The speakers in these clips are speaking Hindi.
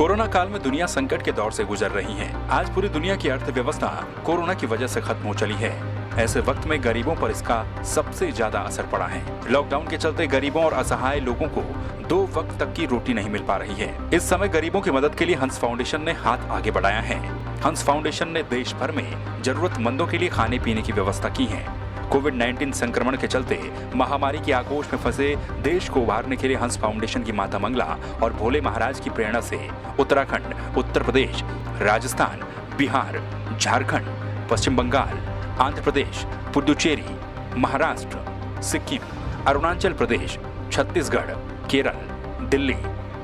कोरोना काल में दुनिया संकट के दौर से गुजर रही है। आज पूरी दुनिया की अर्थव्यवस्था कोरोना की वजह से खत्म हो चली है। ऐसे वक्त में गरीबों पर इसका सबसे ज्यादा असर पड़ा है। लॉकडाउन के चलते गरीबों और असहाय लोगों को 2 वक्त तक की रोटी नहीं मिल पा रही है। इस समय गरीबों की मदद के लिए हंस फाउंडेशन ने हाथ आगे बढ़ाया है। हंस फाउंडेशन ने देश भर में जरूरतमंदों के लिए खाने पीने की व्यवस्था की है। कोविड-19 संक्रमण के चलते महामारी के आगोश में फंसे देश को उभारने के लिए हंस फाउंडेशन की माता मंगला और भोले महाराज की प्रेरणा से उत्तराखंड, उत्तर प्रदेश, राजस्थान, बिहार, झारखंड, पश्चिम बंगाल, आंध्र प्रदेश, पुडुचेरी, महाराष्ट्र, सिक्किम, अरुणाचल प्रदेश, छत्तीसगढ़, केरल, दिल्ली,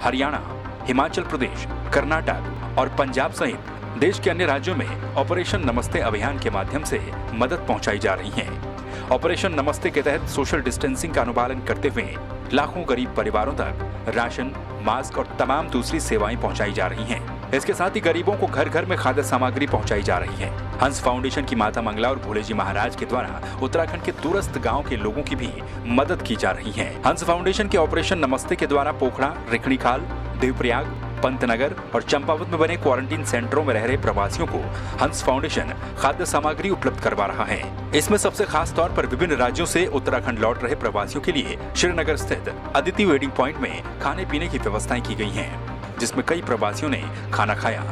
हरियाणा, हिमाचल प्रदेश, कर्नाटक और पंजाब सहित देश के अन्य राज्यों में ऑपरेशन नमस्ते अभियान के माध्यम से मदद पहुंचाई जा रही है। ऑपरेशन नमस्ते के तहत सोशल डिस्टेंसिंग का अनुपालन करते हुए लाखों गरीब परिवारों तक राशन, मास्क और तमाम दूसरी सेवाएं पहुंचाई जा रही हैं। इसके साथ ही गरीबों को घर घर में खाद्य सामग्री पहुंचाई जा रही है। हंस फाउंडेशन की माता मंगला और भोले जी महाराज के द्वारा उत्तराखंड के दूरस्थ गांव के लोगों की भी मदद की जा रही है। हंस फाउंडेशन के ऑपरेशन नमस्ते के द्वारा पोखड़ा, रिखणीखाल, देवप्रयाग, पंतनगर और चंपावत में बने क्वारंटीन सेंटरों में रह रहे प्रवासियों को हंस फाउंडेशन खाद्य सामग्री उपलब्ध करवा रहा है। इसमें सबसे खास तौर पर विभिन्न राज्यों से उत्तराखंड लौट रहे प्रवासियों के लिए श्रीनगर स्थित अदिति वेडिंग पॉइंट में खाने पीने की व्यवस्थाएं की गई हैं, जिसमें कई प्रवासियों ने खाना खाया।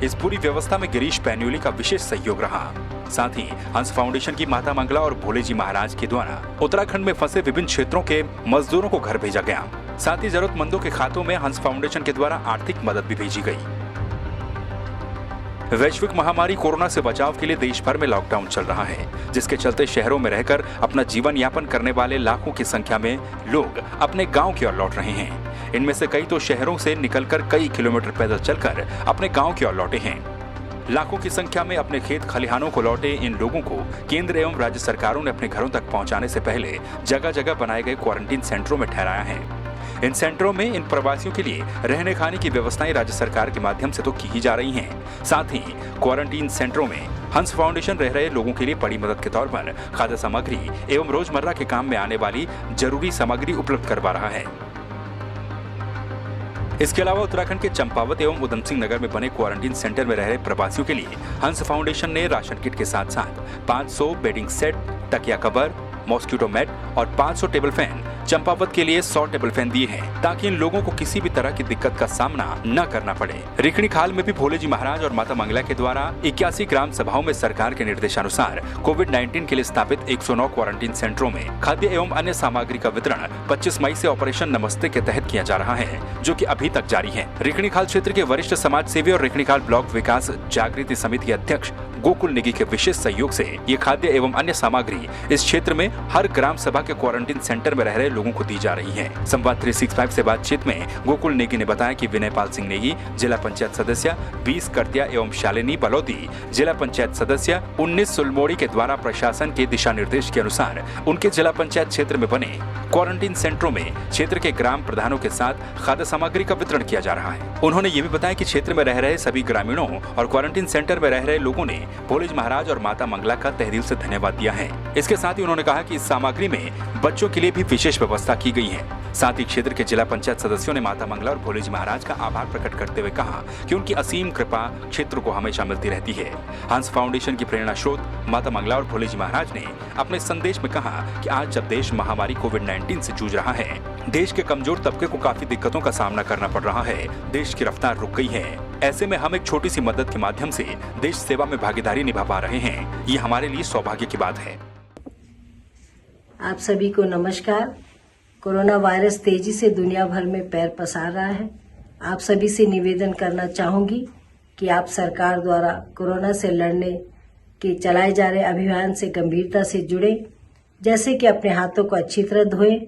इस पूरी व्यवस्था में गिरीश पैन्यूली का विशेष सहयोग रहा। साथ ही हंस फाउंडेशन की माता मंगला और भोले जी महाराज के द्वारा उत्तराखंड में फंसे विभिन्न क्षेत्रों के मजदूरों को घर भेजा गया। साथ ही जरूरतमंदों के खातों में हंस फाउंडेशन के द्वारा आर्थिक मदद भी भेजी गई। वैश्विक महामारी कोरोना से बचाव के लिए देश भर में लॉकडाउन चल रहा है, जिसके चलते शहरों में रहकर अपना जीवन यापन करने वाले लाखों की संख्या में लोग अपने गांव की ओर लौट रहे हैं। इनमें से कई तो शहरों से निकलकर कई किलोमीटर पैदल चलकर अपने गांव की ओर लौटे हैं। लाखों की संख्या में अपने खेत खलिहानों को लौटे इन लोगों को केंद्र एवं राज्य सरकारों ने अपने घरों तक पहुंचाने से पहले जगह जगह बनाए गए क्वारंटीन सेंटरों में ठहराया है। इन सेंटरों में इन प्रवासियों के लिए रहने खाने की व्यवस्थाएं राज्य सरकार के माध्यम से तो की ही जा रही हैं। साथ ही क्वारंटीन सेंटरों में हंस फाउंडेशन रह रहे लोगों के लिए बड़ी मदद के तौर पर खाद्य सामग्री एवं रोजमर्रा के काम में आने वाली जरूरी सामग्री उपलब्ध करवा रहा है। इसके अलावा उत्तराखंड के चंपावत एवं उधम सिंह नगर में बने क्वारंटीन सेंटर में रह रहे प्रवासियों के लिए हंस फाउंडेशन ने राशन किट के साथ साथ 500 बेडिंग सेट, तकिया कवर, मॉस्किटो मैट और 500 टेबल फैन, चंपावत के लिए 100 टेबल फैन दिए हैं, ताकि इन लोगों को किसी भी तरह की दिक्कत का सामना न करना पड़े। रिखणीखाल में भी भोले जी महाराज और माता मंगला के द्वारा 81 ग्राम सभाओं में सरकार के निर्देशानुसार कोविड-19 के लिए स्थापित 109 क्वारंटीन सेंटरों में खाद्य एवं अन्य सामग्री का वितरण 25 मई से ऑपरेशन नमस्ते के तहत किया जा रहा है, जो कि अभी तक जारी है। रिखणीखाल क्षेत्र के वरिष्ठ समाज सेवी और रिखणीखाल ब्लॉक विकास जागृति समिति के अध्यक्ष गोकुल नेगी के विशेष सहयोग से ये खाद्य एवं अन्य सामग्री इस क्षेत्र में हर ग्राम सभा के क्वारंटीन सेंटर में रह रहे लोगों को दी जा रही है। संवाद 365 से बातचीत में गोकुल नेगी ने बताया कि विनयपाल सिंह नेगी जिला पंचायत सदस्य, 20 कर्तिया एवं शालिनी बलौदी जिला पंचायत सदस्य, 19 सुलमोड़ी के द्वारा प्रशासन के दिशा निर्देश के अनुसार उनके जिला पंचायत क्षेत्र में बने क्वारंटीन सेंटरों में क्षेत्र के ग्राम प्रधानों के साथ खाद्य सामग्री का वितरण किया जा रहा है। उन्होंने ये भी बताया कि क्षेत्र में रह रहे सभी ग्रामीणों और क्वारंटीन सेंटर में रह रहे लोगों ने भोले जी महाराज और माता मंगला का तहे दिल से धन्यवाद दिया है। इसके साथ ही उन्होंने कहा कि इस सामग्री में बच्चों के लिए भी विशेष व्यवस्था की गई है। साथ ही क्षेत्र के जिला पंचायत सदस्यों ने माता मंगला और भोले जी महाराज का आभार प्रकट करते हुए कहा कि उनकी असीम कृपा क्षेत्र को हमेशा मिलती रहती है। हंस फाउंडेशन की प्रेरणा स्रोत माता मंगला और भोले जी महाराज ने अपने संदेश में कहा कि आज जब देश महामारी कोविड-19 से जूझ रहा है, देश के कमजोर तबके को काफी दिक्कतों का सामना करना पड़ रहा है, देश की रफ्तार रुक गई है। ऐसे में हम एक छोटी सी मदद के माध्यम से देश सेवा में भागीदारी निभा पा रहे हैं। ये हमारे लिए सौभाग्य की बात है। आप सभी को नमस्कार। कोरोना वायरस तेजी से दुनिया भर में पैर पसार रहा है। आप सभी से निवेदन करना चाहूंगी कि आप सरकार द्वारा कोरोना से लड़ने के चलाए जा रहे अभियान से गंभीरता से जुड़े, जैसे कि अपने हाथों को अच्छी तरह धोएं,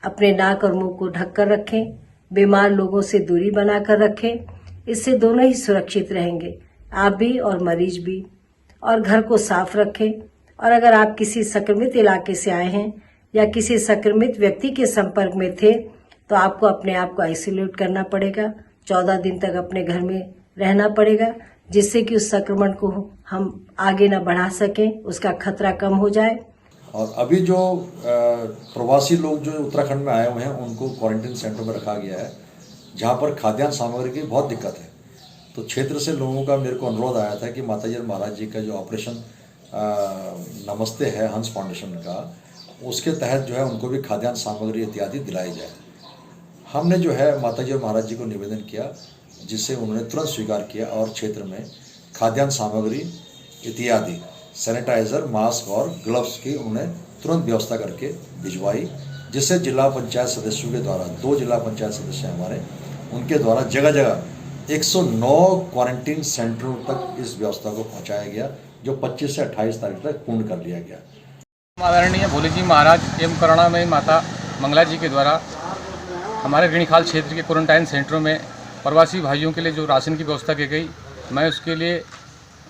अपने नाक और मुंह को ढककर रखें, बीमार लोगों से दूरी बनाकर रखें। इससे दोनों ही सुरक्षित रहेंगे, आप भी और मरीज भी। और घर को साफ रखें। और अगर आप किसी संक्रमित इलाके से आए हैं या किसी संक्रमित व्यक्ति के संपर्क में थे तो आपको अपने आप को आइसोलेट करना पड़ेगा। 14 दिन तक अपने घर में रहना पड़ेगा, जिससे कि उस संक्रमण को हम आगे न बढ़ा सकें, उसका खतरा कम हो जाए। और अभी जो प्रवासी लोग जो उत्तराखंड में आए हुए हैं उनको क्वारंटीन सेंटर में रखा गया है, जहां पर खाद्यान्न सामग्री की बहुत दिक्कत है। तो क्षेत्र से लोगों का मेरे को अनुरोध आया था कि माताजी और महाराज जी का जो ऑपरेशन नमस्ते है हंस फाउंडेशन का, उसके तहत जो है उनको भी खाद्यान्न सामग्री इत्यादि दिलाई जाए। हमने जो है माताजी और महाराज जी को निवेदन किया, जिसे उन्होंने तुरंत स्वीकार किया और क्षेत्र में खाद्यान्न सामग्री इत्यादि सैनिटाइज़र, मास्क और ग्लव्स की उन्होंने तुरंत व्यवस्था करके भिजवाई, जिससे जिला पंचायत सदस्यों के द्वारा 2 जिला पंचायत सदस्य हमारे, उनके द्वारा जगह जगह 109 क्वारंटीन सेंटरों तक इस व्यवस्था को पहुंचाया गया, जो 25 से 28 तारीख तक पूर्ण कर लिया गया। आदरणीय भोले जी महाराज एवं करुणामयी माता मंगला जी के द्वारा हमारे ऋणिखाल क्षेत्र के क्वारंटाइन सेंटरों में प्रवासी भाइयों के लिए जो राशन की व्यवस्था की गई, मैं उसके लिए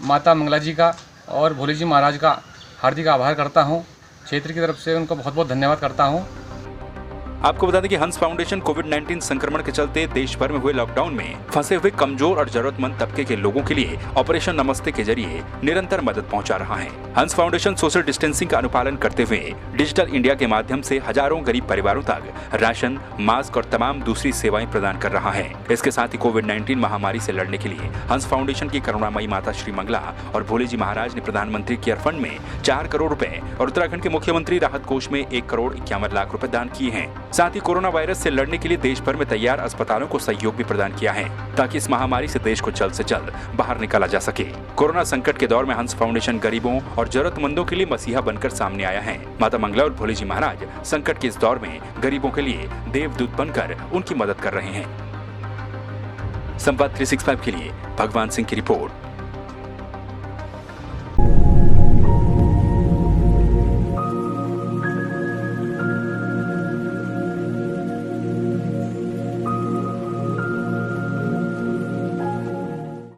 माता मंगला जी का और भोले जी महाराज का हार्दिक आभार करता हूं। क्षेत्र की तरफ से उनको बहुत बहुत धन्यवाद करता हूं। आपको बता दें कि हंस फाउंडेशन कोविड-19 संक्रमण के चलते देश भर में हुए लॉकडाउन में फंसे हुए कमजोर और जरूरतमंद तबके के लोगों के लिए ऑपरेशन नमस्ते के जरिए निरंतर मदद पहुंचा रहा है। हंस फाउंडेशन सोशल डिस्टेंसिंग का अनुपालन करते हुए डिजिटल इंडिया के माध्यम से हजारों गरीब परिवारों तक राशन, मास्क और तमाम दूसरी सेवाएं प्रदान कर रहा है। इसके साथ ही कोविड-19 महामारी से लड़ने के लिए हंस फाउंडेशन की करुणामयी माता श्री मंगला और भोले जी महाराज ने प्रधानमंत्री केयर फंड में 4 करोड़ रुपए और उत्तराखंड के मुख्यमंत्री राहत कोष में 1 करोड़ 51 लाख रुपए दान किए हैं। साथ ही कोरोना वायरस से लड़ने के लिए देश भर में तैयार अस्पतालों को सहयोग भी प्रदान किया है, ताकि इस महामारी से देश को जल्द से जल्द बाहर निकाला जा सके। कोरोना संकट के दौर में हंस फाउंडेशन गरीबों और जरूरतमंदों के लिए मसीहा बनकर सामने आया है। माता मंगला और भोले जी महाराज संकट के इस दौर में गरीबों के लिए देवदूत बनकर उनकी मदद कर रहे हैं। संवाद 365 के लिए भगवान सिंह की रिपोर्ट।